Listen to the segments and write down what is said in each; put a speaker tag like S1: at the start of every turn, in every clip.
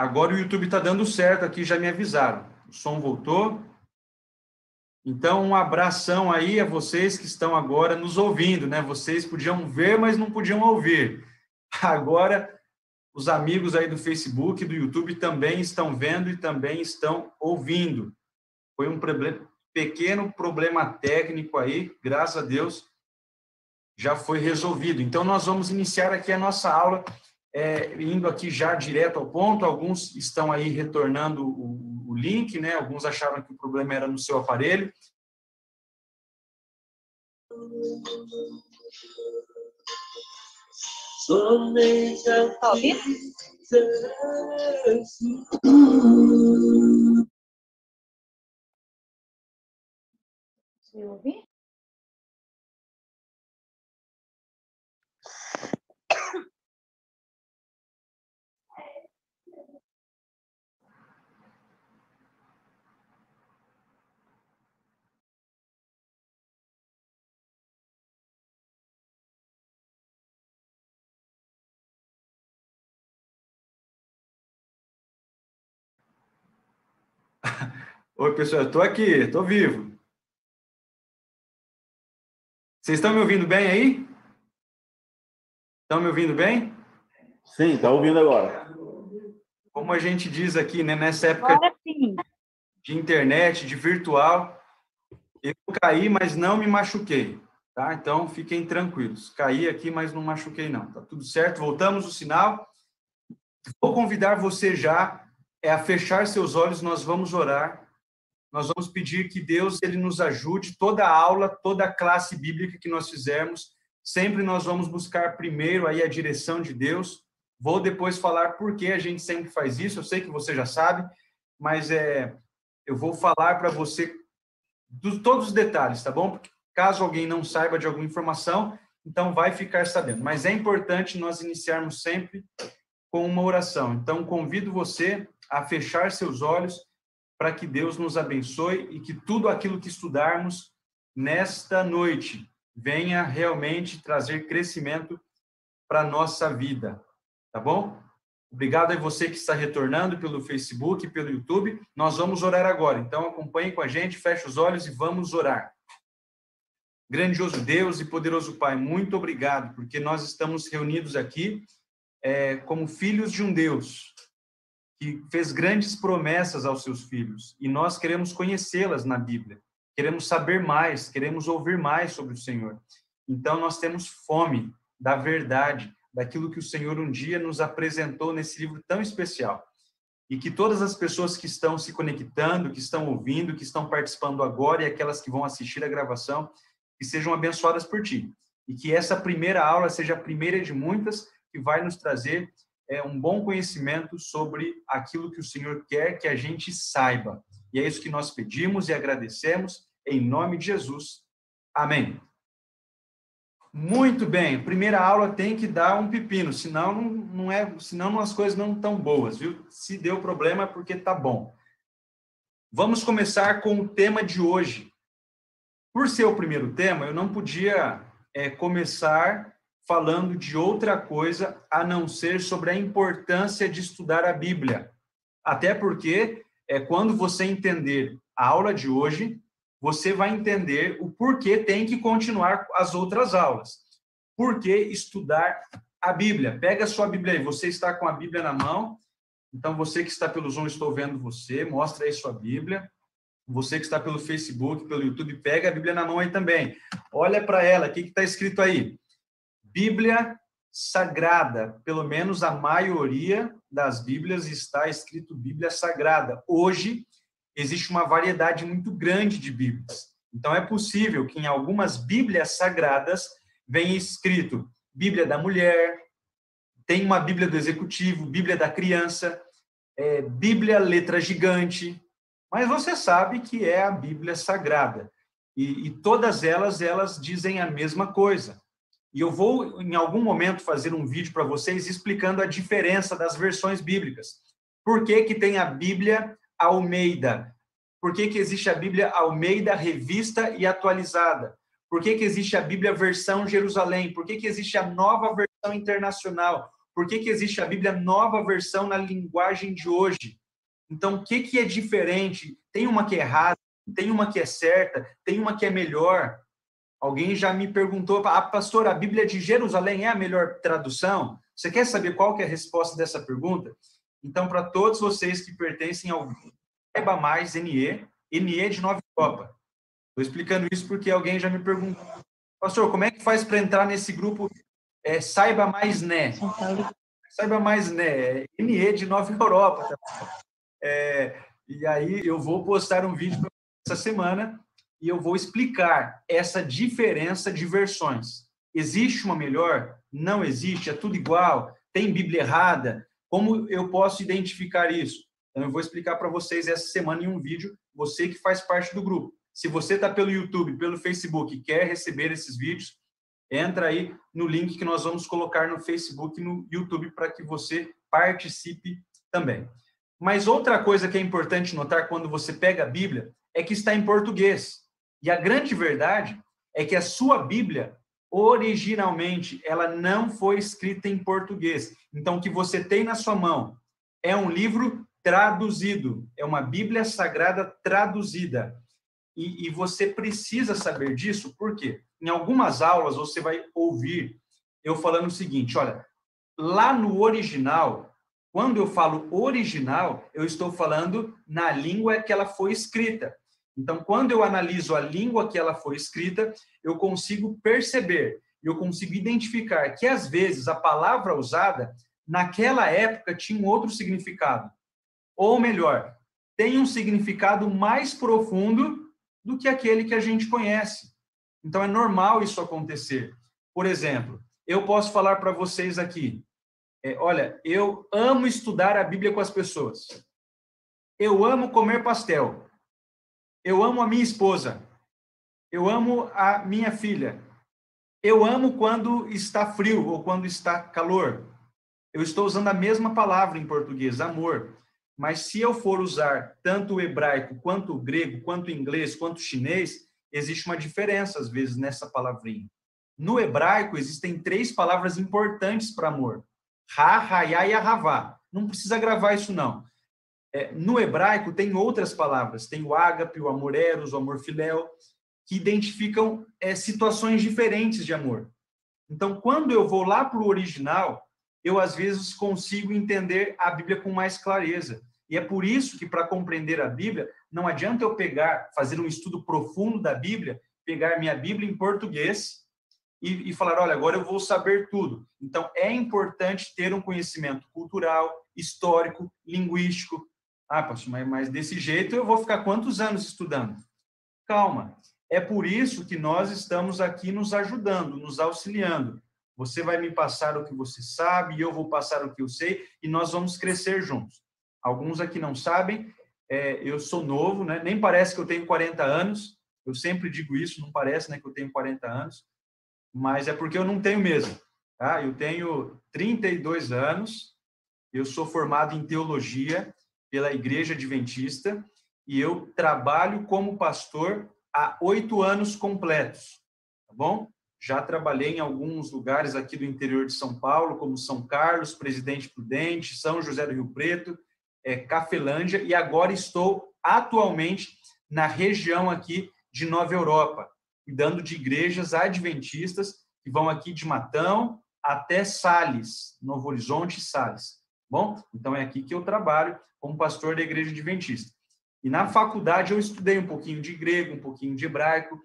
S1: Agora o YouTube está dando certo aqui, já me avisaram. O som voltou. Então, um abração aí a vocês que estão agora nos ouvindo, né? Vocês podiam ver, mas não podiam ouvir. Agora, os amigos aí do Facebook, do YouTube também estão vendo e também estão ouvindo. Foi um pequeno problema técnico aí, graças a Deus, já foi resolvido. Então, nós vamos iniciar aqui a nossa aula, indo aqui já direto ao ponto. Alguns estão aí retornando o link, né? Alguns acharam que o problema era no seu aparelho.
S2: Tá ouvindo? Você ouvir?
S1: Oi, pessoal, eu estou aqui, estou vivo. Vocês estão me ouvindo bem aí? Estão me ouvindo bem?
S3: Sim, está ouvindo agora.
S1: Como a gente diz aqui, né, nessa época de internet, de virtual, eu caí, mas não me machuquei, tá? Então, fiquem tranquilos. Caí aqui, mas não machuquei, não. Tá tudo certo? Voltamos o sinal. Vou convidar você já a fechar seus olhos, nós vamos orar. Nós vamos pedir que Deus ele nos ajude. Toda a aula, toda a classe bíblica que nós fizermos, sempre nós vamos buscar primeiro aí a direção de Deus. Vou depois falar por que a gente sempre faz isso. Eu sei que você já sabe, mas eu vou falar para você todos os detalhes, tá bom? Porque caso alguém não saiba de alguma informação, então vai ficar sabendo. Mas é importante nós iniciarmos sempre com uma oração. Então, convido você a fechar seus olhos para que Deus nos abençoe e que tudo aquilo que estudarmos nesta noite venha realmente trazer crescimento para a nossa vida, tá bom? Obrigado a você que está retornando pelo Facebook, pelo YouTube. Nós vamos orar agora, então acompanhe com a gente, feche os olhos e vamos orar. Grandioso Deus e poderoso Pai, muito obrigado, porque nós estamos reunidos aqui como filhos de um Deus que fez grandes promessas aos seus filhos, e nós queremos conhecê-las na Bíblia, queremos saber mais, queremos ouvir mais sobre o Senhor. Então, nós temos fome da verdade, daquilo que o Senhor um dia nos apresentou nesse livro tão especial. E que todas as pessoas que estão se conectando, que estão ouvindo, que estão participando agora e aquelas que vão assistir a gravação, que sejam abençoadas por Ti. E que essa primeira aula seja a primeira de muitas que vai nos trazer um bom conhecimento sobre aquilo que o Senhor quer que a gente saiba. E é isso que nós pedimos e agradecemos, em nome de Jesus. Amém. Muito bem, primeira aula tem que dar um pepino, senão as coisas não estão boas, viu? Se deu problema é porque tá bom. Vamos começar com o tema de hoje. Por ser o primeiro tema, eu não podia começar falando de outra coisa a não ser sobre a importância de estudar a Bíblia. Até porque, quando você entender a aula de hoje, você vai entender o porquê tem que continuar as outras aulas. Por que estudar a Bíblia? Pega a sua Bíblia aí. Você está com a Bíblia na mão. Então, você que está pelo Zoom, estou vendo você. Mostra aí sua Bíblia. Você que está pelo Facebook, pelo YouTube, pega a Bíblia na mão aí também. Olha para ela. O que está escrito aí? Bíblia Sagrada. Pelo menos a maioria das Bíblias está escrito Bíblia Sagrada. Hoje, existe uma variedade muito grande de Bíblias. Então, é possível que em algumas Bíblias Sagradas venha escrito Bíblia da Mulher, tem uma Bíblia do Executivo, Bíblia da Criança, Bíblia Letra Gigante, mas você sabe que é a Bíblia Sagrada. E todas elas dizem a mesma coisa. E eu vou, em algum momento, fazer um vídeo para vocês explicando a diferença das versões bíblicas. Por que que tem a Bíblia Almeida? Por que que existe a Bíblia Almeida Revista e Atualizada? Por que que existe a Bíblia Versão Jerusalém? Por que que existe a Nova Versão Internacional? por que existe a Bíblia Nova Versão na linguagem de hoje. Então, o que é diferente? Tem uma que é errada, tem uma que é certa, tem uma que é melhor. Alguém já me perguntou, pastor, a Bíblia de Jerusalém é a melhor tradução? Você quer saber qual que é a resposta dessa pergunta? Então, para todos vocês que pertencem ao Saiba Mais NE de Nova Europa. Estou explicando isso porque alguém já me perguntou, pastor, como é que faz para entrar nesse grupo Saiba Mais NE? Saiba Mais NE, NE de Nova Europa. E aí eu vou postar um vídeo essa semana e eu vou explicar essa diferença de versões. Existe uma melhor? Não existe? É tudo igual? Tem Bíblia errada? Como eu posso identificar isso? Então, eu vou explicar para vocês essa semana em um vídeo, você que faz parte do grupo. Se você está pelo YouTube, pelo Facebook e quer receber esses vídeos, entra aí no link que nós vamos colocar no Facebook e no YouTube para que você participe também. Mas outra coisa que é importante notar quando você pega a Bíblia é que está em português. E a grande verdade é que a sua Bíblia, originalmente, ela não foi escrita em português. Então, o que você tem na sua mão é um livro traduzido, é uma Bíblia Sagrada traduzida. E você precisa saber disso, por quê? Em algumas aulas você vai ouvir eu falando o seguinte, olha, lá no original, quando eu falo original, eu estou falando na língua que ela foi escrita. Então, quando eu analiso a língua que ela foi escrita, eu consigo perceber, eu consigo identificar que, às vezes, a palavra usada, naquela época, tinha um outro significado. Ou melhor, tem um significado mais profundo do que aquele que a gente conhece. Então, é normal isso acontecer. Por exemplo, eu posso falar para vocês aqui, olha, eu amo estudar a Bíblia com as pessoas. Eu amo comer pastel. Eu amo a minha esposa. Eu amo a minha filha. Eu amo quando está frio ou quando está calor. Eu estou usando a mesma palavra em português, amor. Mas se eu for usar tanto o hebraico, quanto o grego, quanto o inglês, quanto o chinês, existe uma diferença, às vezes, nessa palavrinha. No hebraico, existem 3 palavras importantes para amor. Ha, hayá e ahavá. Não precisa gravar isso, não. No hebraico, tem outras palavras. Tem o ágape, o amor eros, o amor filéu, que identificam situações diferentes de amor. Então, quando eu vou lá para o original, eu, às vezes, consigo entender a Bíblia com mais clareza. E é por isso que, para compreender a Bíblia, não adianta eu fazer um estudo profundo da Bíblia, pegar minha Bíblia em português e falar, olha, agora eu vou saber tudo. Então, é importante ter um conhecimento cultural, histórico, linguístico. Pastor, mas desse jeito eu vou ficar quantos anos estudando? Calma. É por isso que nós estamos aqui nos ajudando, nos auxiliando. Você vai me passar o que você sabe, e eu vou passar o que eu sei, e nós vamos crescer juntos. Alguns aqui não sabem, eu sou novo, né? Nem parece que eu tenho 40 anos, eu sempre digo isso, não parece, né, que eu tenho 40 anos, mas é porque eu não tenho mesmo. Tá? Eu tenho 32 anos, eu sou formado em teologia pela Igreja Adventista, e eu trabalho como pastor há 8 anos completos, tá bom? Já trabalhei em alguns lugares aqui do interior de São Paulo, como São Carlos, Presidente Prudente, São José do Rio Preto, Cafelândia, e agora estou atualmente na região aqui de Nova Europa, cuidando de igrejas adventistas que vão aqui de Matão até Sales, Novo Horizonte e Sales. Bom, então é aqui que eu trabalho como pastor da Igreja Adventista. E na faculdade eu estudei um pouquinho de grego, um pouquinho de hebraico,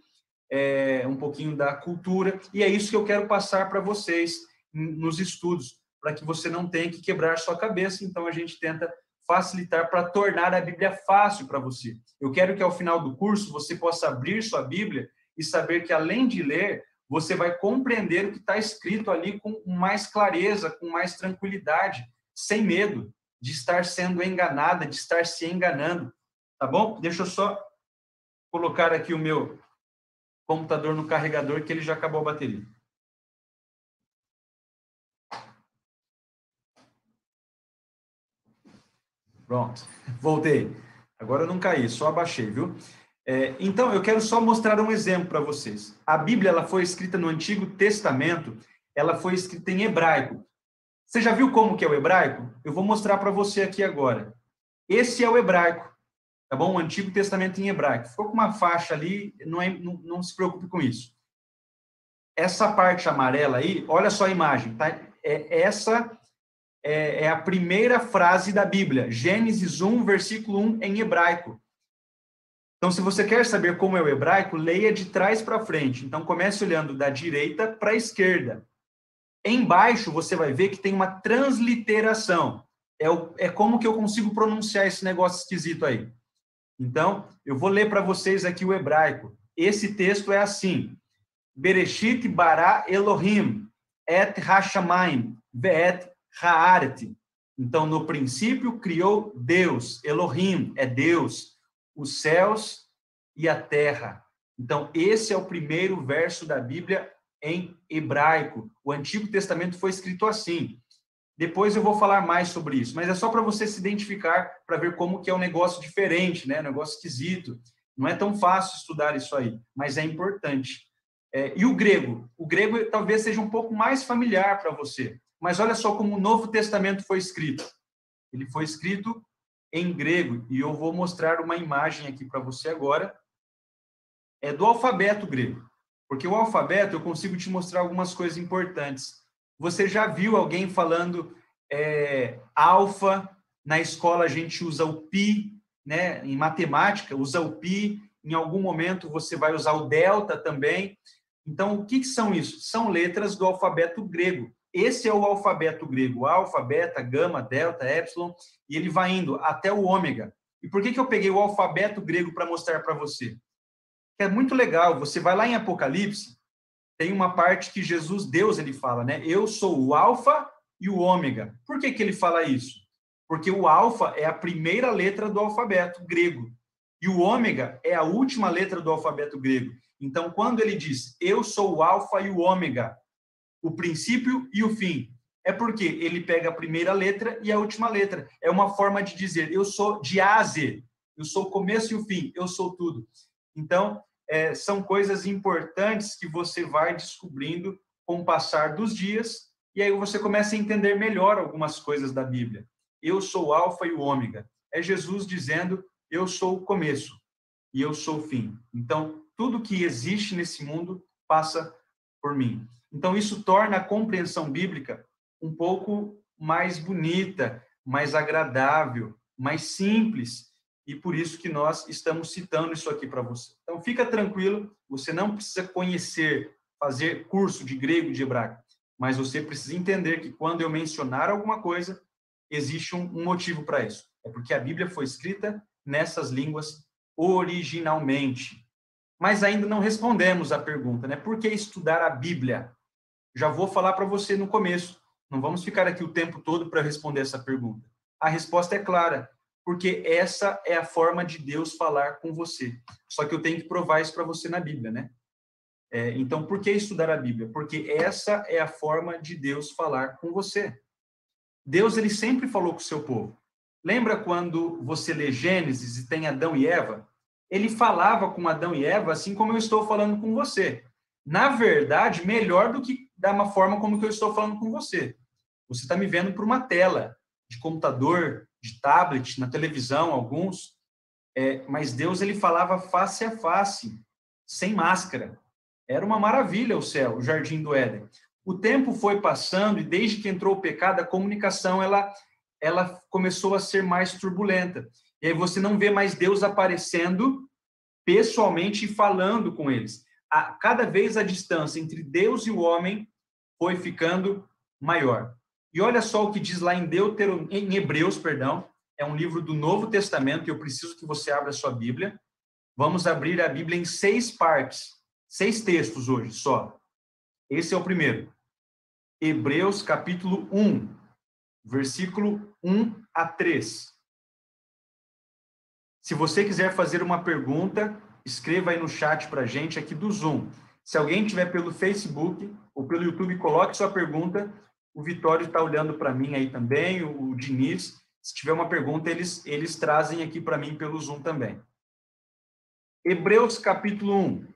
S1: um pouquinho da cultura, e é isso que eu quero passar para vocês nos estudos, para que você não tenha que quebrar sua cabeça. Então a gente tenta facilitar para tornar a Bíblia fácil para você. Eu quero que ao final do curso você possa abrir sua Bíblia e saber que, além de ler, você vai compreender o que está escrito ali com mais clareza, com mais tranquilidade, sem medo de estar sendo enganada, de estar se enganando. Tá bom? Deixa eu só colocar aqui o meu computador no carregador, que ele já acabou a bateria. Pronto, voltei. Agora eu não caí, só abaixei, viu? Então, eu quero só mostrar um exemplo para vocês. A Bíblia ela foi escrita no Antigo Testamento, ela foi escrita em hebraico. Você já viu como que é o hebraico? Eu vou mostrar para você aqui agora. Esse é o hebraico, tá bom? O Antigo Testamento em hebraico. Ficou com uma faixa ali, não se preocupe com isso. Essa parte amarela aí, olha só a imagem, tá? Essa é a primeira frase da Bíblia, Gênesis 1, versículo 1, em hebraico. Então, se você quer saber como é o hebraico, leia de trás para frente. Então, comece olhando da direita para a esquerda. Embaixo, você vai ver que tem uma transliteração. É como que eu consigo pronunciar esse negócio esquisito aí. Então, eu vou ler para vocês aqui o hebraico. Esse texto é assim: Bereshit bara Elohim et hashamayim ve'et haaret. Então, no princípio, criou Deus. Elohim é Deus, os céus e a terra. Então, esse é o primeiro verso da Bíblia em hebraico. O Antigo Testamento foi escrito assim. Depois eu vou falar mais sobre isso, mas é só para você se identificar, para ver como que é um negócio diferente, né? Um negócio esquisito. Não é tão fácil estudar isso aí, mas é importante. E o grego? O grego talvez seja um pouco mais familiar para você, mas olha só como o Novo Testamento foi escrito. Ele foi escrito em grego, e eu vou mostrar uma imagem aqui para você agora. É do alfabeto grego, porque o alfabeto eu consigo te mostrar algumas coisas importantes. Você já viu alguém falando alfa? Na escola a gente usa o pi, né? Em matemática usa o pi, em algum momento você vai usar o delta também. Então, o que são isso? São letras do alfabeto grego. Esse é o alfabeto grego, alfa, beta, gama, delta, epsilon, e ele vai indo até o ômega. E por que eu peguei o alfabeto grego para mostrar para você? É muito legal, você vai lá em Apocalipse, tem uma parte que Jesus, Deus, ele fala, né? Eu sou o alfa e o ômega. Por que ele fala isso? Porque o alfa é a primeira letra do alfabeto grego e o ômega é a última letra do alfabeto grego. Então, quando ele diz, eu sou o alfa e o ômega, o princípio e o fim, é porque ele pega a primeira letra e a última letra. É uma forma de dizer, eu sou de A a Z, eu sou o começo e o fim, eu sou tudo. Então, são coisas importantes que você vai descobrindo com o passar dos dias, e aí você começa a entender melhor algumas coisas da Bíblia. Eu sou o alfa e o ômega. É Jesus dizendo, eu sou o começo e eu sou o fim. Então, tudo que existe nesse mundo passa por mim. Então, isso torna a compreensão bíblica um pouco mais bonita, mais agradável, mais simples, e por isso que nós estamos citando isso aqui para você. Então, fica tranquilo, você não precisa conhecer, fazer curso de grego e de hebraico, mas você precisa entender que quando eu mencionar alguma coisa, existe um motivo para isso. É porque a Bíblia foi escrita nessas línguas originalmente. Mas ainda não respondemos a pergunta, né? Por que estudar a Bíblia? Já vou falar para você no começo. Não vamos ficar aqui o tempo todo para responder essa pergunta. A resposta é clara, porque essa é a forma de Deus falar com você. Só que eu tenho que provar isso para você na Bíblia, né? Então, por que estudar a Bíblia? Porque essa é a forma de Deus falar com você. Deus, ele sempre falou com o seu povo. Lembra quando você lê Gênesis e tem Adão e Eva? Ele falava com Adão e Eva assim como eu estou falando com você. Na verdade, melhor do que da uma forma como que eu estou falando com você. Você está me vendo por uma tela de computador, de tablet, na televisão, alguns. Mas Deus, ele falava face a face, sem máscara. Era uma maravilha o céu, o jardim do Éden. O tempo foi passando e desde que entrou o pecado, a comunicação ela começou a ser mais turbulenta. E aí você não vê mais Deus aparecendo pessoalmente e falando com eles. Cada vez a distância entre Deus e o homem foi ficando maior. E olha só o que diz lá em Hebreus, é um livro do Novo Testamento, e eu preciso que você abra a sua Bíblia. Vamos abrir a Bíblia em 6 partes, 6 textos hoje só. Esse é o primeiro. Hebreus, capítulo 1, versículo 1 a 3. Se você quiser fazer uma pergunta, escreva aí no chat para a gente aqui do Zoom. Se alguém tiver pelo Facebook ou pelo YouTube, coloque sua pergunta. O Vitório está olhando para mim aí também, o Diniz. Se tiver uma pergunta, eles trazem aqui para mim pelo Zoom também. Hebreus, capítulo 1,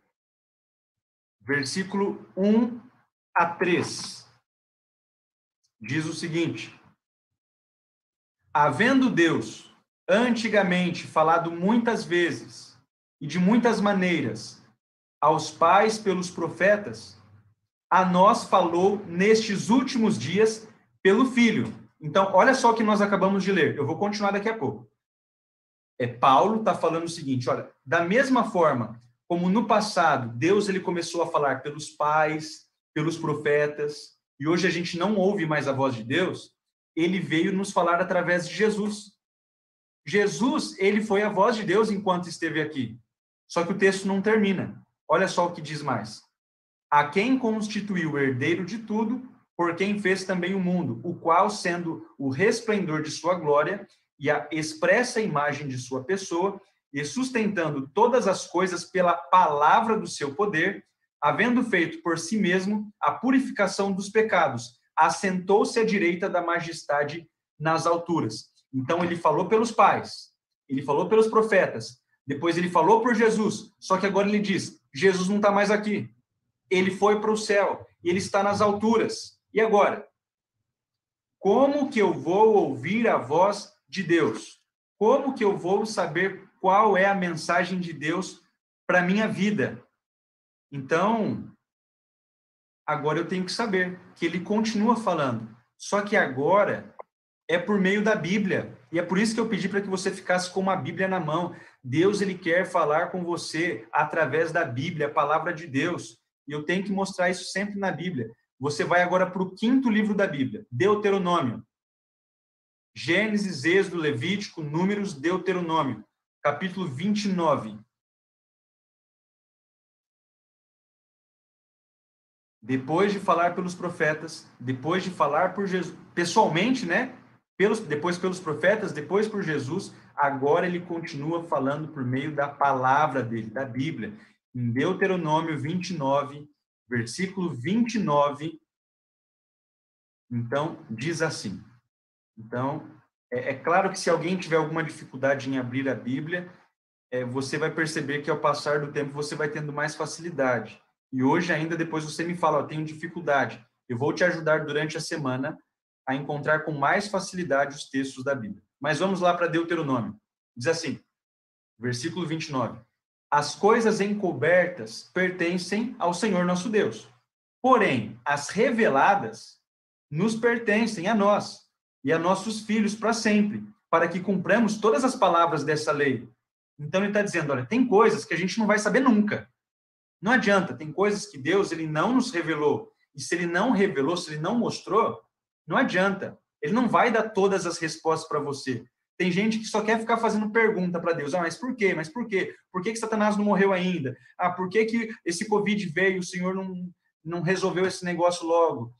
S1: versículo 1 a 3. diz o seguinte: havendo Deus antigamente falado muitas vezes e de muitas maneiras aos pais pelos profetas, a nós falou nestes últimos dias pelo Filho. Então, olha só o que nós acabamos de ler. Eu vou continuar daqui a pouco. Paulo está falando o seguinte, olha, da mesma forma como no passado Deus ele começou a falar pelos pais, pelos profetas, e hoje a gente não ouve mais a voz de Deus, ele veio nos falar através de Jesus. Jesus, ele foi a voz de Deus enquanto esteve aqui. Só que o texto não termina. Olha só o que diz mais. A quem constituiu o herdeiro de tudo, por quem fez também o mundo, o qual, sendo o resplendor de sua glória e a expressa imagem de sua pessoa, e sustentando todas as coisas pela palavra do seu poder, havendo feito por si mesmo a purificação dos pecados, assentou-se à direita da majestade nas alturas. Então, ele falou pelos pais, ele falou pelos profetas, depois ele falou por Jesus, só que agora ele diz, Jesus não está mais aqui. Ele foi para o céu, e ele está nas alturas. E agora? Como que eu vou ouvir a voz de Deus? Como que eu vou saber qual é a mensagem de Deus para a minha vida? Então, agora eu tenho que saber que ele continua falando. Só que agora é por meio da Bíblia. E é por isso que eu pedi para que você ficasse com uma Bíblia na mão. Deus, ele quer falar com você através da Bíblia, a palavra de Deus. E eu tenho que mostrar isso sempre na Bíblia. Você vai agora para o 5º livro da Bíblia, Deuteronômio. Gênesis, Êxodo, Levítico, Números, Deuteronômio, capítulo 29. Depois de falar pelos profetas, depois de falar por Jesus, pessoalmente, né? Depois pelos profetas, depois por Jesus, agora ele continua falando por meio da palavra dele, da Bíblia. Em Deuteronômio 29, versículo 29, então, diz assim. Então, é claro que se alguém tiver alguma dificuldade em abrir a Bíblia, você vai perceber que ao passar do tempo você vai tendo mais facilidade. E hoje ainda, depois você me fala, tenho dificuldade. Eu vou te ajudar durante a semana a encontrar com mais facilidade os textos da Bíblia. Mas vamos lá para Deuteronômio. Diz assim, versículo 29. As coisas encobertas pertencem ao Senhor nosso Deus. Porém, as reveladas nos pertencem a nós e a nossos filhos para sempre, para que cumpramos todas as palavras dessa lei. Então, ele está dizendo, olha, tem coisas que a gente não vai saber nunca. Não adianta, tem coisas que Deus ele não nos revelou. E se ele não revelou, se ele não mostrou, não adianta. Ele não vai dar todas as respostas para você. Tem gente que só quer ficar fazendo pergunta para Deus. Mas por quê? Mas por quê? Por que Satanás não morreu ainda? Por que esse Covid veio e o Senhor não resolveu esse negócio logo?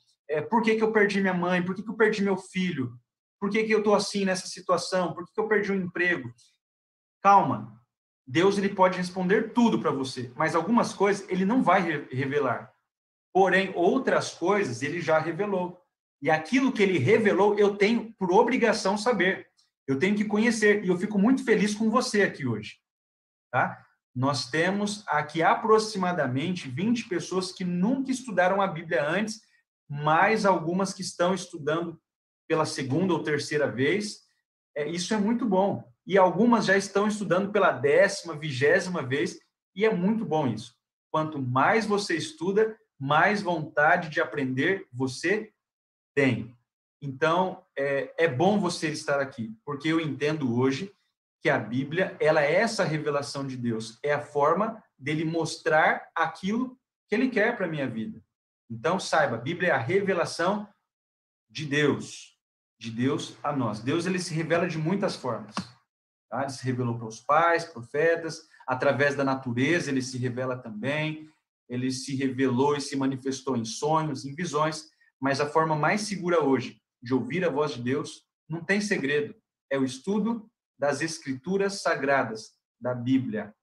S1: Por que eu perdi minha mãe? Por que eu perdi meu filho? Por que eu estou assim nessa situação? Por que eu perdi o emprego? Calma. Deus ele pode responder tudo para você, mas algumas coisas ele não vai revelar. Porém, outras coisas ele já revelou. E aquilo que ele revelou, eu tenho por obrigação saber. Eu tenho que conhecer. E eu fico muito feliz com você aqui hoje. Tá? Nós temos aqui aproximadamente 20 pessoas que nunca estudaram a Bíblia antes, mais algumas que estão estudando pela 2ª ou 3ª vez. Isso é muito bom. E algumas já estão estudando pela 10ª, 20ª vez, e é muito bom isso. Quanto mais você estuda, mais vontade de aprender você tem. Então, é bom você estar aqui, porque eu entendo hoje que a Bíblia, ela é essa revelação de Deus, é a forma dele mostrar aquilo que ele quer para a minha vida. Então, saiba, a Bíblia é a revelação de Deus a nós. Deus, ele se revela de muitas formas. Tá? Ele se revelou para os pais, profetas, através da natureza, ele se revela também, ele se revelou e se manifestou em sonhos, em visões, mas a forma mais segura hoje de ouvir a voz de Deus não tem segredo, é o estudo das Escrituras Sagradas, da Bíblia.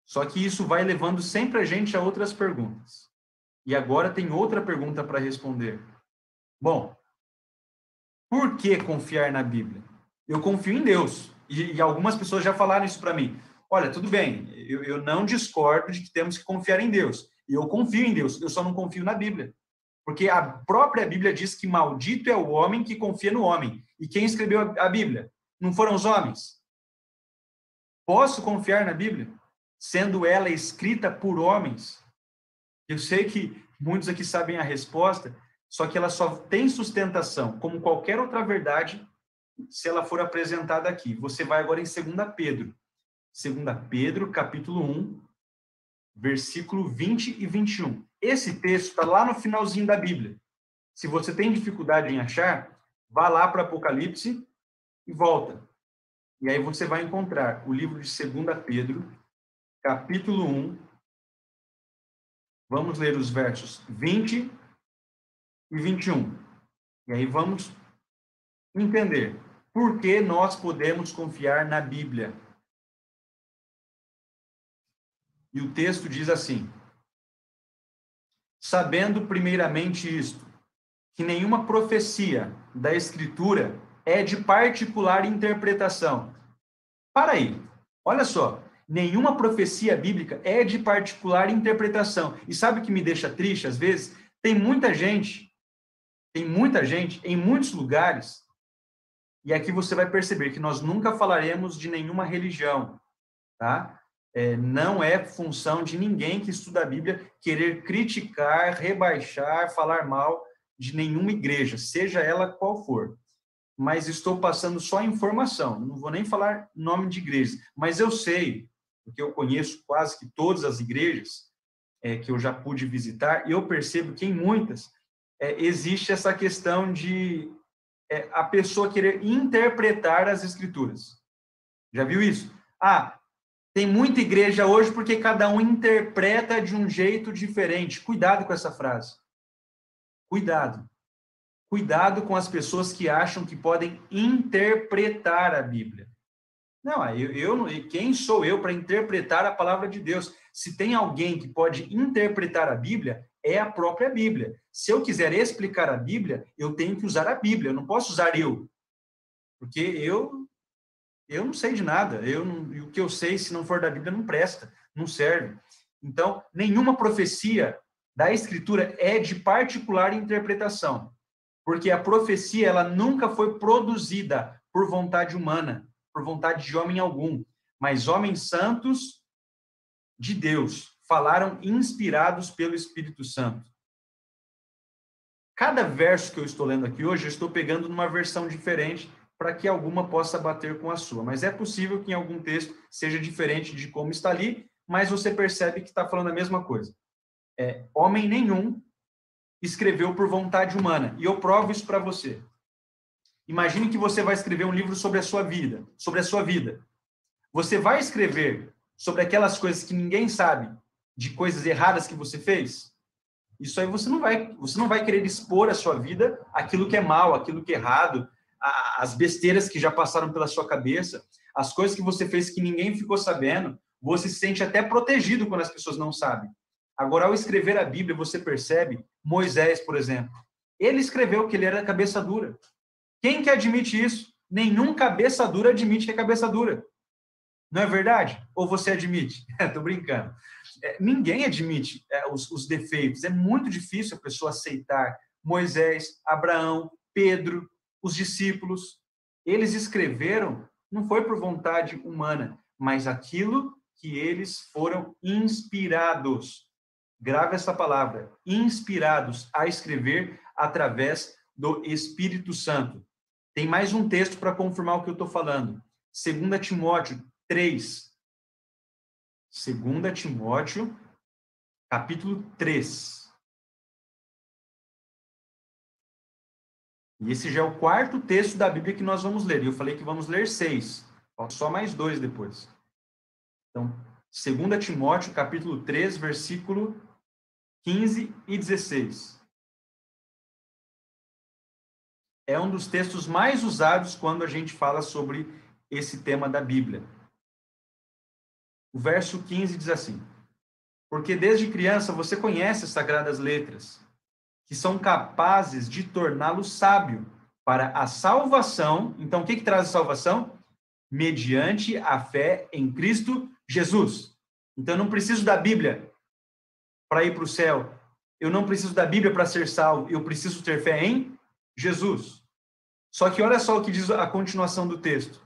S1: Só que isso vai levando sempre a gente a outras perguntas. E agora tem outra pergunta para responder. Bom, por que confiar na Bíblia? Eu confio em Deus. E algumas pessoas já falaram isso para mim. Olha, tudo bem, eu não discordo de que temos que confiar em Deus. Eu confio em Deus, eu só não confio na Bíblia. Porque a própria Bíblia diz que maldito é o homem que confia no homem. E quem escreveu a Bíblia? Não foram os homens? Posso confiar na Bíblia, sendo ela escrita por homens? Eu sei que muitos aqui sabem a resposta, só que ela só tem sustentação, como qualquer outra verdade, se ela for apresentada aqui. Você vai agora em 2 Pedro. 2 Pedro, capítulo 1, versículo 20 e 21. Esse texto está lá no finalzinho da Bíblia. Se você tem dificuldade em achar, vá lá para Apocalipse e volta. E aí você vai encontrar o livro de 2 Pedro, capítulo 1. Vamos ler os versos 20 e 21. E aí vamos entender por que nós podemos confiar na Bíblia. E o texto diz assim: sabendo primeiramente isto, que nenhuma profecia da Escritura é de particular interpretação. Para aí, olha só, nenhuma profecia bíblica é de particular interpretação. E sabe o que me deixa triste às vezes? Tem muita gente em muitos lugares, e aqui você vai perceber que nós nunca falaremos de nenhuma religião, tá? Não é função de ninguém que estuda a Bíblia querer criticar, rebaixar, falar mal de nenhuma igreja, seja ela qual for. Mas estou passando só informação, não vou nem falar nome de igrejas, mas eu sei, porque eu conheço quase que todas as igrejas que eu já pude visitar, e eu percebo que em muitas existe essa questão de a pessoa querer interpretar as Escrituras. Já viu isso? Tem muita igreja hoje porque cada um interpreta de um jeito diferente. Cuidado com essa frase. Cuidado. Cuidado com as pessoas que acham que podem interpretar a Bíblia. Não, quem sou eu para interpretar a palavra de Deus? Se tem alguém que pode interpretar a Bíblia, é a própria Bíblia. Se eu quiser explicar a Bíblia, eu tenho que usar a Bíblia, eu não posso usar eu. Porque eu não sei de nada. E o que eu sei, se não for da Bíblia, não presta, não serve. Então, nenhuma profecia da Escritura é de particular interpretação. Porque a profecia, ela nunca foi produzida por vontade humana, por vontade de homem algum. Mas homens santos de Deus falaram inspirados pelo Espírito Santo. Cada verso que eu estou lendo aqui hoje, eu estou pegando numa versão diferente para que alguma possa bater com a sua. Mas é possível que em algum texto seja diferente de como está ali, mas você percebe que está falando a mesma coisa. Homem nenhum escreveu por vontade humana. E eu provo isso para você. Imagine que você vai escrever um livro sobre a sua vida, Você vai escrever sobre aquelas coisas que ninguém sabe, de coisas erradas que você fez? Isso aí você não vai querer expor a sua vida, aquilo que é mal, aquilo que é errado, as besteiras que já passaram pela sua cabeça, as coisas que você fez que ninguém ficou sabendo, você se sente até protegido quando as pessoas não sabem. Agora, ao escrever a Bíblia, você percebe, Moisés, por exemplo, ele escreveu que ele era cabeça dura. Quem que admite isso? Nenhum cabeça dura admite que é cabeça dura. Não é verdade? Ou você admite? Estou brincando. Ninguém admite os defeitos. É muito difícil a pessoa aceitar. Moisés, Abraão, Pedro, os discípulos, eles escreveram, não foi por vontade humana, mas aquilo que eles foram inspirados. Grave essa palavra, inspirados a escrever através do Espírito Santo. Tem mais um texto para confirmar o que eu estou falando. 2 Timóteo 3. 2 Timóteo, capítulo 3. E esse já é o quarto texto da Bíblia que nós vamos ler. E eu falei que vamos ler 6. Falta só mais 2 depois. Então, 2 Timóteo, capítulo 3, versículo 15 e 16. É um dos textos mais usados quando a gente fala sobre esse tema da Bíblia. O verso 15 diz assim: porque desde criança você conhece as sagradas letras, que são capazes de torná-lo sábio para a salvação. Então, o que traz a salvação? Mediante a fé em Cristo Jesus. Então, eu não preciso da Bíblia para ir para o céu. eu não preciso da Bíblia para ser salvo, eu preciso ter fé em Jesus. Só que olha só o que diz a continuação do texto.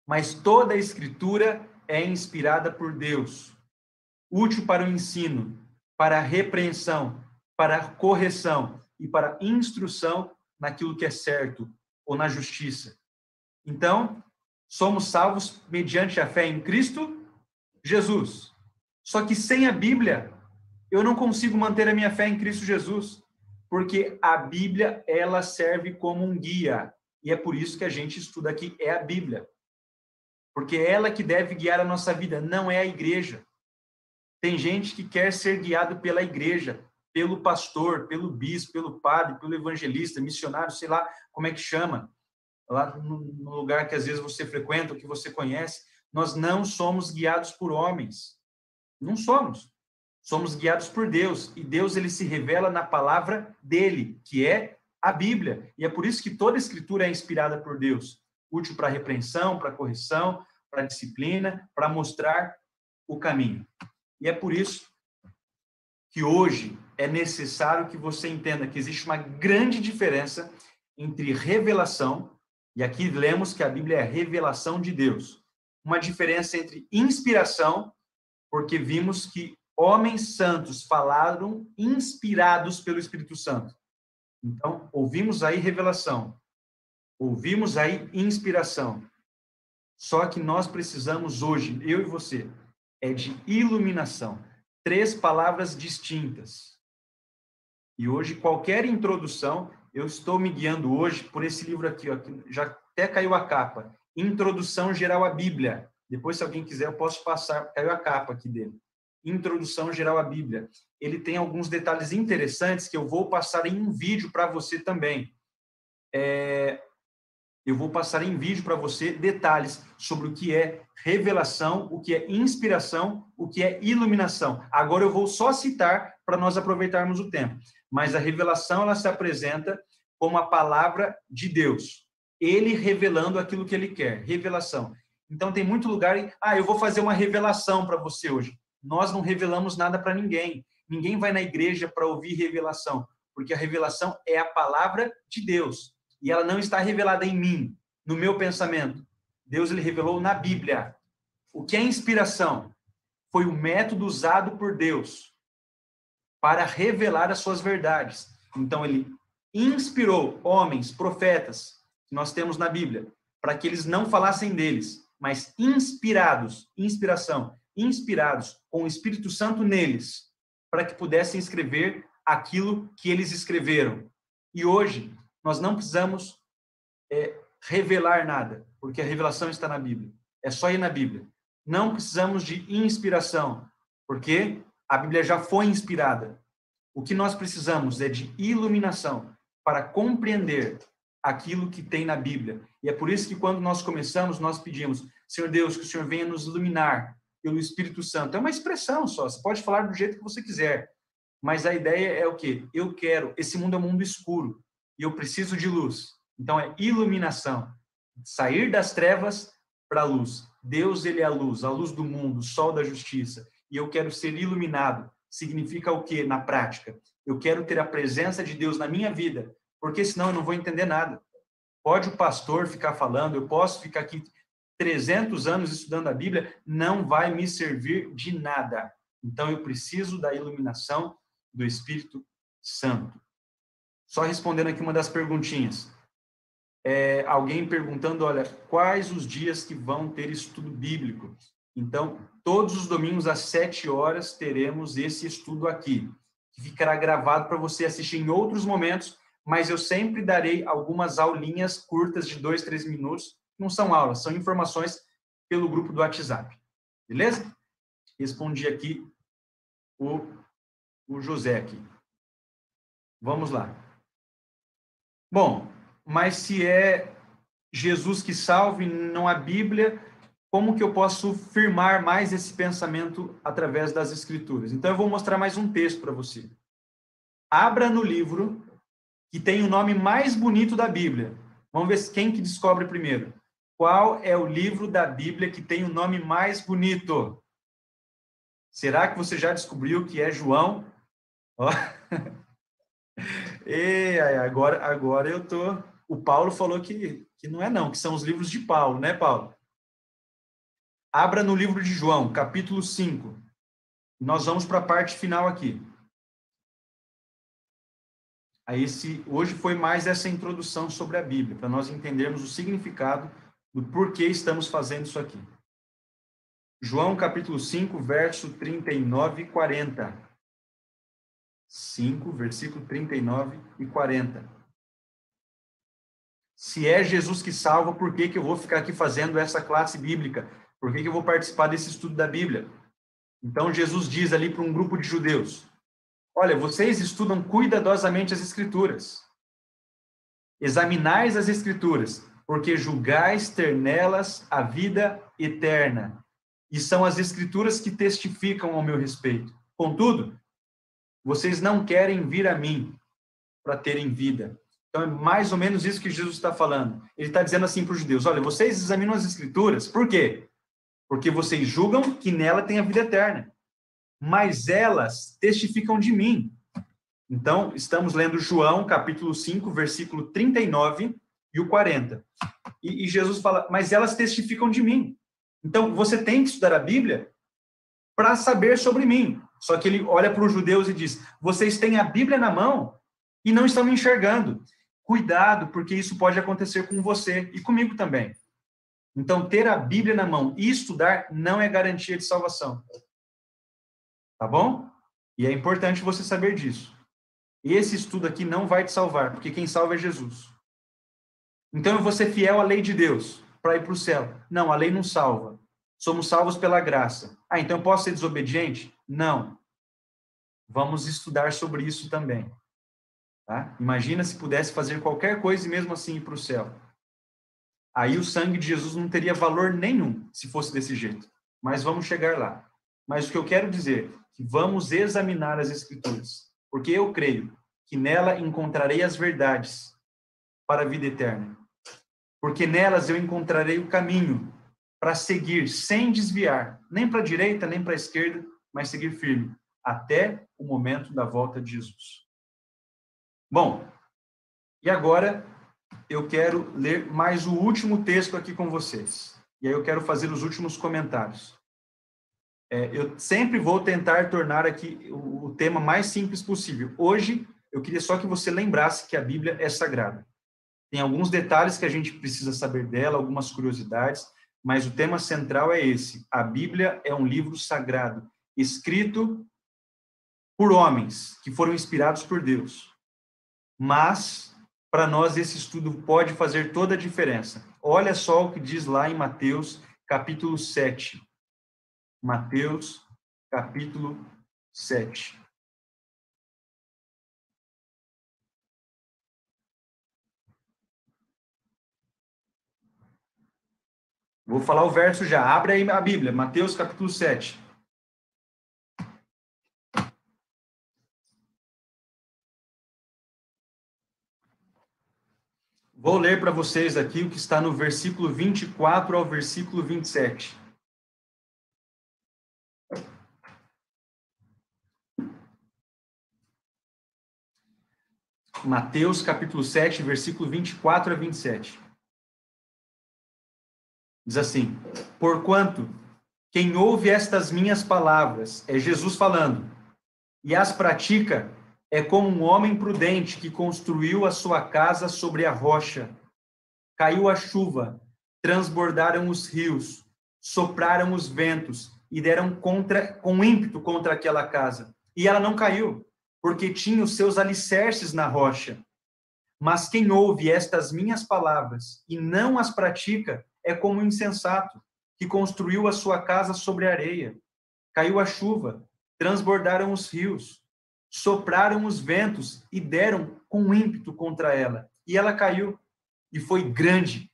S1: Mas toda a Escritura é inspirada por Deus, útil para o ensino, para a repreensão, para a correção e para a instrução naquilo que é certo ou na justiça. Então, somos salvos mediante a fé em Cristo Jesus. Só que sem a Bíblia, eu não consigo manter a minha fé em Cristo Jesus, porque a Bíblia, ela serve como um guia. E é por isso que a gente estuda aqui, é a Bíblia. Porque é ela que deve guiar a nossa vida, não é a igreja. Tem gente que quer ser guiado pela igreja, pelo pastor, pelo bispo, pelo padre, pelo evangelista, missionário, sei lá como é que chama, lá no lugar que às vezes você frequenta, ou que você conhece. Nós não somos guiados por homens. Não somos. Somos guiados por Deus. E Deus, ele se revela na palavra dele, que é a Bíblia. E é por isso que toda a Escritura é inspirada por Deus. Útil para a repreensão, para a correção, para a disciplina, para mostrar o caminho. E é por isso que hoje é necessário que você entenda que existe uma grande diferença entre revelação, e aqui lemos que a Bíblia é a revelação de Deus. Uma diferença entre inspiração, porque vimos que homens santos falaram inspirados pelo Espírito Santo. Então, ouvimos aí revelação, ouvimos aí inspiração. Só que nós precisamos hoje, eu e você, é de iluminação. 3 palavras distintas. E hoje, qualquer introdução, eu estou me guiando hoje por esse livro aqui, ó, que já até caiu a capa. Introdução Geral à Bíblia. Depois, se alguém quiser, eu posso passar. Caiu a capa aqui dele. Introdução Geral à Bíblia. Ele tem alguns detalhes interessantes que eu vou passar em um vídeo para você também. Eu vou passar em vídeo para você detalhes sobre o que é revelação, o que é inspiração, o que é iluminação. Agora eu vou só citar para nós aproveitarmos o tempo. Mas a revelação, ela se apresenta como a palavra de Deus. Ele revelando aquilo que ele quer. Revelação. Então tem muito lugar eu vou fazer uma revelação para você hoje. Nós não revelamos nada para ninguém. Ninguém vai na igreja para ouvir revelação, porque a revelação é a palavra de Deus. E ela não está revelada em mim, no meu pensamento. Deus, ele revelou na Bíblia. O que é inspiração? Foi o método usado por Deus para revelar as suas verdades. Então, ele inspirou homens, profetas, que nós temos na Bíblia, para que eles não falassem deles, mas inspirados com o Espírito Santo neles, para que pudessem escrever aquilo que eles escreveram. E hoje, nós não precisamos revelar nada, porque a revelação está na Bíblia. É só ir na Bíblia. Não precisamos de inspiração, porque a Bíblia já foi inspirada. O que nós precisamos é de iluminação para compreender aquilo que tem na Bíblia. E é por isso que quando nós começamos, nós pedimos, Senhor Deus, que o Senhor venha nos iluminar pelo Espírito Santo. É uma expressão só, você pode falar do jeito que você quiser, mas a ideia é o quê? Eu quero, esse mundo é um mundo escuro, e eu preciso de luz. Então, é iluminação. Sair das trevas para a luz. Deus, ele é a luz do mundo, o sol da justiça. E eu quero ser iluminado. Significa o quê na prática? Eu quero ter a presença de Deus na minha vida, porque senão eu não vou entender nada. Pode o pastor ficar falando, eu posso ficar aqui 300 anos estudando a Bíblia, não vai me servir de nada. Então, eu preciso da iluminação do Espírito Santo. Só respondendo aqui uma das perguntinhas. Alguém perguntando, olha, quais os dias que vão ter estudo bíblico? Então, todos os domingos às 7 horas teremos esse estudo aqui, que ficará gravado para você assistir em outros momentos, mas eu sempre darei algumas aulinhas curtas de 2, 3 minutos. Não são aulas, são informações pelo grupo do WhatsApp. Beleza? Respondi aqui o José aqui. Vamos lá. Bom, mas se é Jesus que salve, não a Bíblia, como que eu posso firmar mais esse pensamento através das Escrituras? Então, eu vou mostrar mais um texto para você. Abra no livro que tem o nome mais bonito da Bíblia. Vamos ver quem que descobre primeiro. Qual é o livro da Bíblia que tem o nome mais bonito? Será que você já descobriu que é João? Ó. E agora eu tô... O Paulo falou que não é não, que são os livros de Paulo, né, Paulo? Abra no livro de João, capítulo 5. Nós vamos para a parte final aqui. Aí hoje foi mais essa introdução sobre a Bíblia, para nós entendermos o significado do porquê estamos fazendo isso aqui. João, capítulo 5, verso 39 e 40. 5, versículo 39 e 40. Se é Jesus que salva, por que eu vou ficar aqui fazendo essa classe bíblica? Por que eu vou participar desse estudo da Bíblia? Então, Jesus diz ali para um grupo de judeus, olha, vocês estudam cuidadosamente as Escrituras. Examinais as Escrituras, porque julgais ter nelas a vida eterna. E são as Escrituras que testificam ao meu respeito. Contudo, vocês não querem vir a mim para terem vida. Então, é mais ou menos isso que Jesus está falando. Ele está dizendo assim para os judeus, olha, vocês examinam as Escrituras, por quê? Porque vocês julgam que nela tem a vida eterna. Mas elas testificam de mim. Então, estamos lendo João, capítulo 5, versículo 39 e o 40. E Jesus fala, mas elas testificam de mim. Então, você tem que estudar a Bíblia para saber sobre mim. Só que ele olha para os judeus e diz, vocês têm a Bíblia na mão e não estão me enxergando. Cuidado, porque isso pode acontecer com você e comigo também. Então, ter a Bíblia na mão e estudar não é garantia de salvação. Tá bom? E é importante você saber disso. Esse estudo aqui não vai te salvar, porque quem salva é Jesus. Então, eu vou ser fiel à lei de Deus para ir para o céu. Não, a lei não salva. Somos salvos pela graça. Ah, então eu posso ser desobediente? Não. Vamos estudar sobre isso também. Tá? Imagina se pudesse fazer qualquer coisa e mesmo assim ir para o céu. Aí o sangue de Jesus não teria valor nenhum se fosse desse jeito. Mas vamos chegar lá. Mas o que eu quero dizer é que vamos examinar as Escrituras, porque eu creio que nela encontrarei as verdades para a vida eterna. Porque nelas eu encontrarei o caminho para seguir sem desviar, nem para a direita, nem para a esquerda, mas seguir firme, até o momento da volta de Jesus. Bom, e agora eu quero ler mais o último texto aqui com vocês. E aí eu quero fazer os últimos comentários. Eu sempre vou tentar tornar aqui o tema mais simples possível. Hoje, eu queria só que você lembrasse que a Bíblia é sagrada. Tem alguns detalhes que a gente precisa saber dela, algumas curiosidades, mas o tema central é esse. A Bíblia é um livro sagrado, escrito por homens que foram inspirados por Deus. Mas, para nós, esse estudo pode fazer toda a diferença. Olha só o que diz lá em Mateus, capítulo 7. Mateus, capítulo 7. Vou falar o verso já. Abre aí a Bíblia, Mateus, capítulo 7. Vou ler para vocês aqui o que está no versículo 24 ao versículo 27. Mateus, capítulo 7, versículo 24 a 27. Diz assim, porquanto quem ouve estas minhas palavras, é Jesus falando, e as pratica, é como um homem prudente que construiu a sua casa sobre a rocha. Caiu a chuva, transbordaram os rios, sopraram os ventos e deram com ímpeto contra aquela casa. E ela não caiu, porque tinha os seus alicerces na rocha. Mas quem ouve estas minhas palavras e não as pratica é como um insensato, que construiu a sua casa sobre a areia. Caiu a chuva, transbordaram os rios, sopraram os ventos e deram com ímpeto contra ela. E ela caiu, e foi grande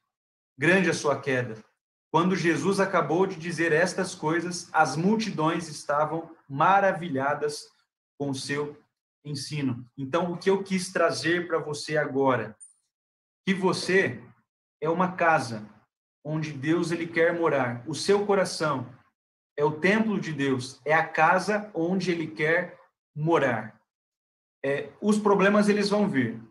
S1: a sua queda. Quando Jesus acabou de dizer estas coisas, as multidões estavam maravilhadas com o seu ensino. Então, o que eu quis trazer para você agora? Que você é uma casa onde Deus ele quer morar. O seu coração é o templo de Deus, é a casa onde ele quer morar. os problemas eles vão vir.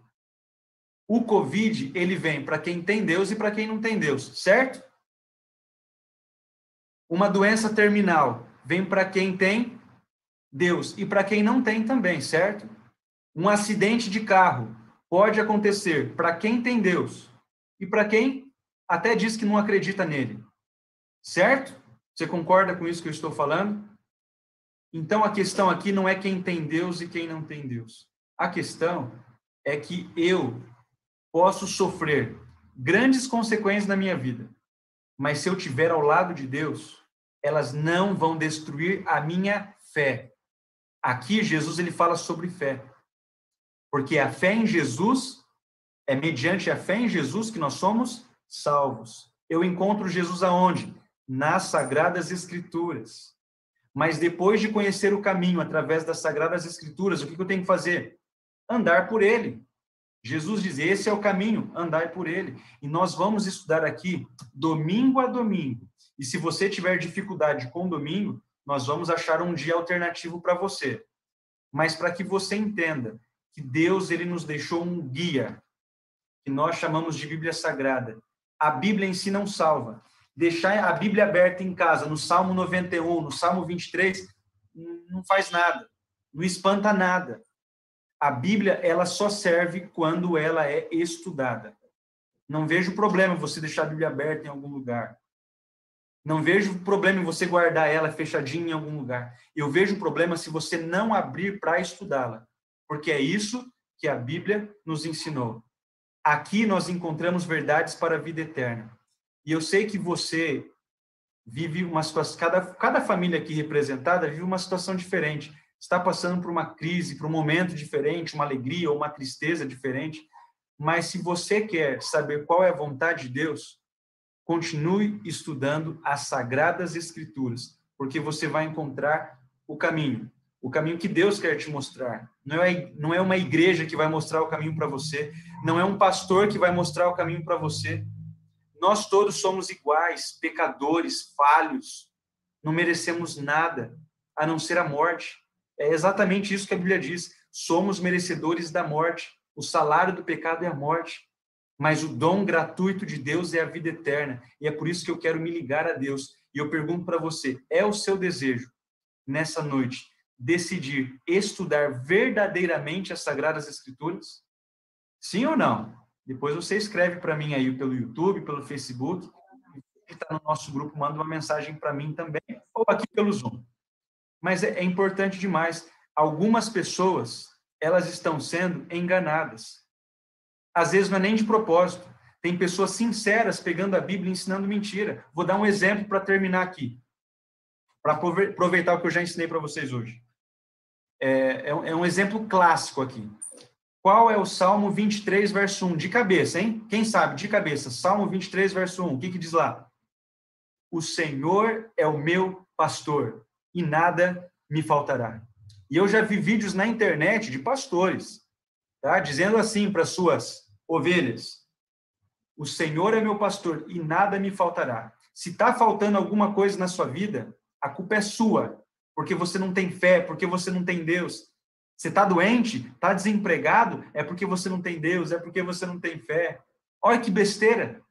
S1: O Covid, ele vem para quem tem Deus e para quem não tem Deus, certo? Uma doença terminal vem para quem tem Deus e para quem não tem também, certo? Um acidente de carro pode acontecer para quem tem Deus e para quem até diz que não acredita nele, certo? Você concorda com isso que eu estou falando? Então, a questão aqui não é quem tem Deus e quem não tem Deus. A questão é que eu posso sofrer grandes consequências na minha vida, mas se eu estiver ao lado de Deus, elas não vão destruir a minha fé. Aqui, Jesus ele fala sobre fé, porque a fé em Jesus, é mediante a fé em Jesus que nós somos salvos. Eu encontro Jesus aonde? Nas Sagradas Escrituras. Mas depois de conhecer o caminho através das Sagradas Escrituras, o que eu tenho que fazer? Andar por ele. Jesus diz, esse é o caminho, andai por ele. E nós vamos estudar aqui domingo a domingo. E se você tiver dificuldade com domingo, nós vamos achar um dia alternativo para você. Mas para que você entenda que Deus ele nos deixou um guia, que nós chamamos de Bíblia Sagrada. A Bíblia em si não salva. Deixar a Bíblia aberta em casa, no Salmo 91, no Salmo 23, não faz nada, não espanta nada. A Bíblia, ela só serve quando ela é estudada. Não vejo problema você deixar a Bíblia aberta em algum lugar. Não vejo problema em você guardar ela fechadinha em algum lugar. Eu vejo problema se você não abrir para estudá-la, porque é isso que a Bíblia nos ensinou. Aqui nós encontramos verdades para a vida eterna. E eu sei que você vive uma situação, cada família aqui representada vive uma situação diferente. Está passando por uma crise, por um momento diferente, uma alegria ou uma tristeza diferente. Mas se você quer saber qual é a vontade de Deus, continue estudando as Sagradas Escrituras, porque você vai encontrar o caminho que Deus quer te mostrar. Não é uma igreja que vai mostrar o caminho para você, não é um pastor que vai mostrar o caminho para você. Nós todos somos iguais, pecadores, falhos, não merecemos nada, a não ser a morte. É exatamente isso que a Bíblia diz, somos merecedores da morte, o salário do pecado é a morte, mas o dom gratuito de Deus é a vida eterna, e é por isso que eu quero me ligar a Deus. E eu pergunto para você, é o seu desejo, nessa noite, decidir estudar verdadeiramente as Sagradas Escrituras? Sim ou não? Depois você escreve para mim aí pelo YouTube, pelo Facebook, que está no nosso grupo, manda uma mensagem para mim também, ou aqui pelo Zoom. Mas é importante demais. Algumas pessoas, elas estão sendo enganadas. Às vezes não é nem de propósito. Tem pessoas sinceras pegando a Bíblia e ensinando mentira. Vou dar um exemplo para terminar aqui, para aproveitar o que eu já ensinei para vocês hoje. É um exemplo clássico aqui. Qual é o Salmo 23, verso 1? De cabeça, hein? Quem sabe? De cabeça. Salmo 23, verso 1. O que diz lá? O Senhor é o meu pastor e nada me faltará. E eu já vi vídeos na internet de pastores, tá? Dizendo assim para suas ovelhas: o Senhor é meu pastor e nada me faltará. Se está faltando alguma coisa na sua vida, a culpa é sua, porque você não tem fé, porque você não tem Deus. Você está doente, está desempregado, é porque você não tem Deus, é porque você não tem fé. Olha que besteira.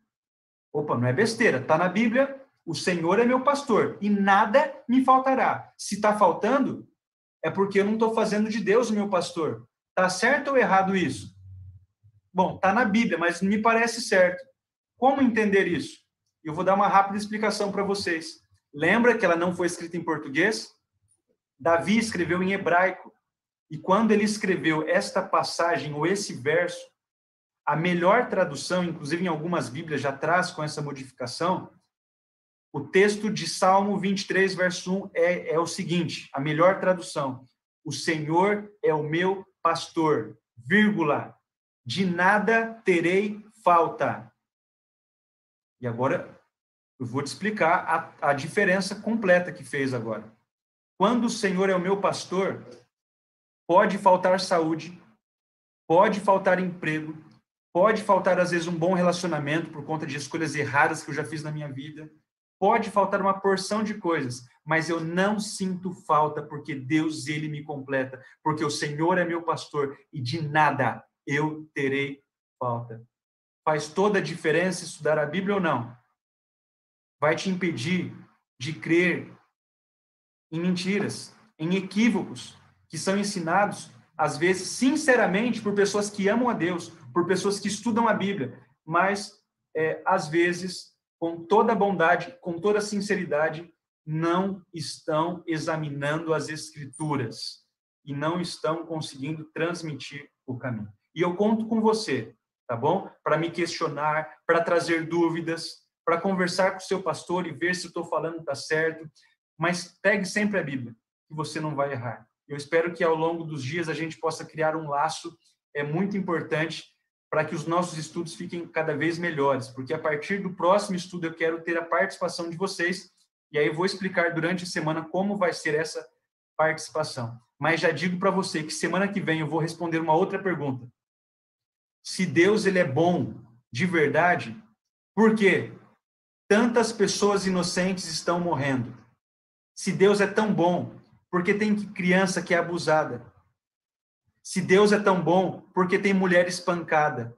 S1: Opa, não é besteira, está na Bíblia, o Senhor é meu pastor e nada me faltará. Se está faltando, é porque eu não estou fazendo de Deus o meu pastor. Está certo ou errado isso? Bom, está na Bíblia, mas me parece certo. Como entender isso? Eu vou dar uma rápida explicação para vocês. Lembra que ela não foi escrita em português? Davi escreveu em hebraico. E quando ele escreveu esta passagem, ou esse verso, a melhor tradução, inclusive em algumas Bíblias já traz com essa modificação, o texto de Salmo 23, verso 1 é o seguinte, a melhor tradução: o Senhor é o meu pastor, vírgula, de nada terei falta. E agora eu vou te explicar a diferença completa que fez agora. Quando o Senhor é o meu pastor, pode faltar saúde, pode faltar emprego, pode faltar, às vezes, um bom relacionamento por conta de escolhas erradas que eu já fiz na minha vida, pode faltar uma porção de coisas, mas eu não sinto falta, porque Deus, Ele me completa, porque o Senhor é meu pastor e de nada eu terei falta. Faz toda a diferença estudar a Bíblia ou não? Vai te impedir de crer em mentiras, em equívocos que são ensinados, às vezes, sinceramente, por pessoas que amam a Deus, por pessoas que estudam a Bíblia, mas, às vezes, com toda a bondade, com toda a sinceridade, não estão examinando as Escrituras e não estão conseguindo transmitir o caminho. E eu conto com você, tá bom? Para me questionar, para trazer dúvidas, para conversar com o seu pastor e ver se eu estou falando está certo. Mas pegue sempre a Bíblia, que você não vai errar. Eu espero que ao longo dos dias a gente possa criar um laço muito importante para que os nossos estudos fiquem cada vez melhores, porque a partir do próximo estudo eu quero ter a participação de vocês, e aí eu vou explicar durante a semana como vai ser essa participação. Mas já digo para você que semana que vem eu vou responder uma outra pergunta. Se Deus ele é bom de verdade, por que tantas pessoas inocentes estão morrendo? Se Deus é tão bom, por que tem criança que é abusada? Se Deus é tão bom, por que tem mulher espancada?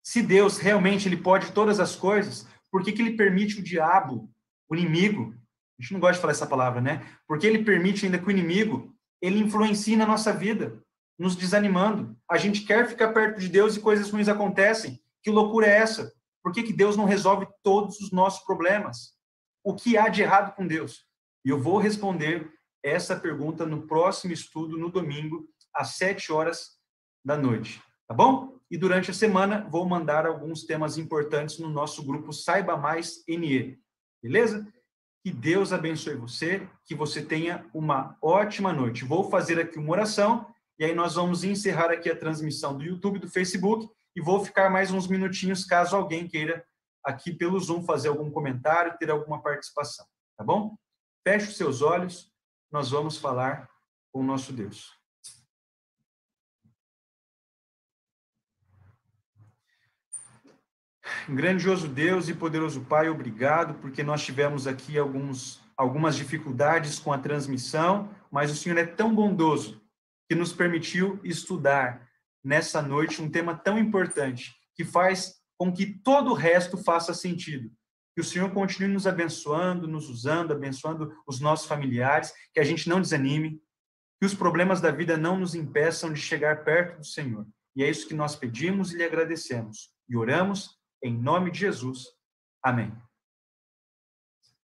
S1: Se Deus realmente ele pode todas as coisas, por que ele permite o diabo, o inimigo? A gente não gosta de falar essa palavra, né? Porque ele permite ainda que o inimigo ele influencie na nossa vida, nos desanimando. A gente quer ficar perto de Deus e coisas ruins acontecem. Que loucura é essa? Por que Deus não resolve todos os nossos problemas? O que há de errado com Deus? E eu vou responder essa pergunta no próximo estudo, no domingo, às 7h, tá bom? E durante a semana, vou mandar alguns temas importantes no nosso grupo Saiba Mais NE, beleza? Que Deus abençoe você, que você tenha uma ótima noite. Vou fazer aqui uma oração, e aí nós vamos encerrar aqui a transmissão do YouTube, do Facebook, e vou ficar mais uns minutinhos, caso alguém queira, aqui pelo Zoom, fazer algum comentário, ter alguma participação, tá bom? Feche os seus olhos, nós vamos falar com o nosso Deus. Grandioso Deus e poderoso Pai, obrigado, porque nós tivemos aqui algumas dificuldades com a transmissão, mas o Senhor é tão bondoso que nos permitiu estudar nessa noite um tema tão importante, que faz com que todo o resto faça sentido. Que o Senhor continue nos abençoando, nos usando, abençoando os nossos familiares, que a gente não desanime, que os problemas da vida não nos impeçam de chegar perto do Senhor. E é isso que nós pedimos e lhe agradecemos. E oramos em nome de Jesus. Amém.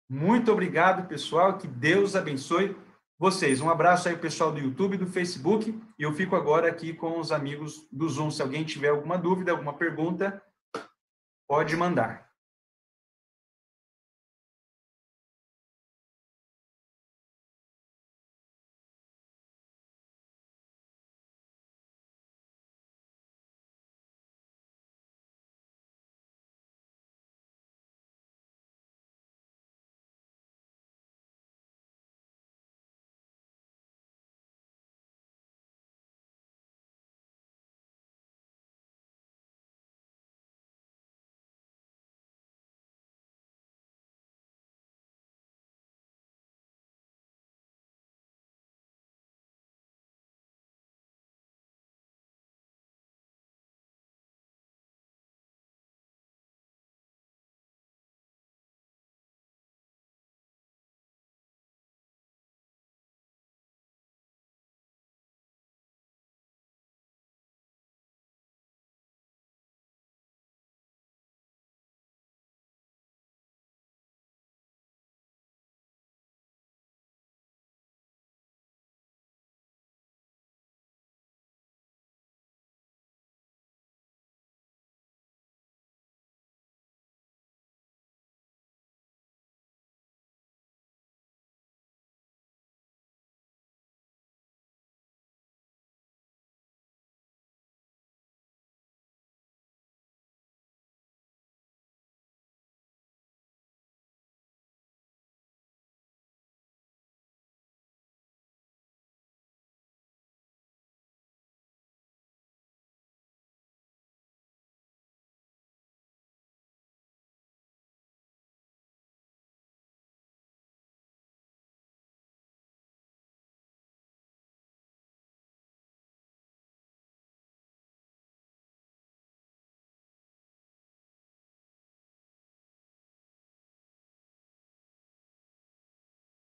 S1: Muito obrigado, pessoal. Que Deus abençoe vocês. Um abraço aí, pessoal do YouTube e do Facebook. E eu fico agora aqui com os amigos do Zoom. Se alguém tiver alguma dúvida, alguma pergunta, pode mandar.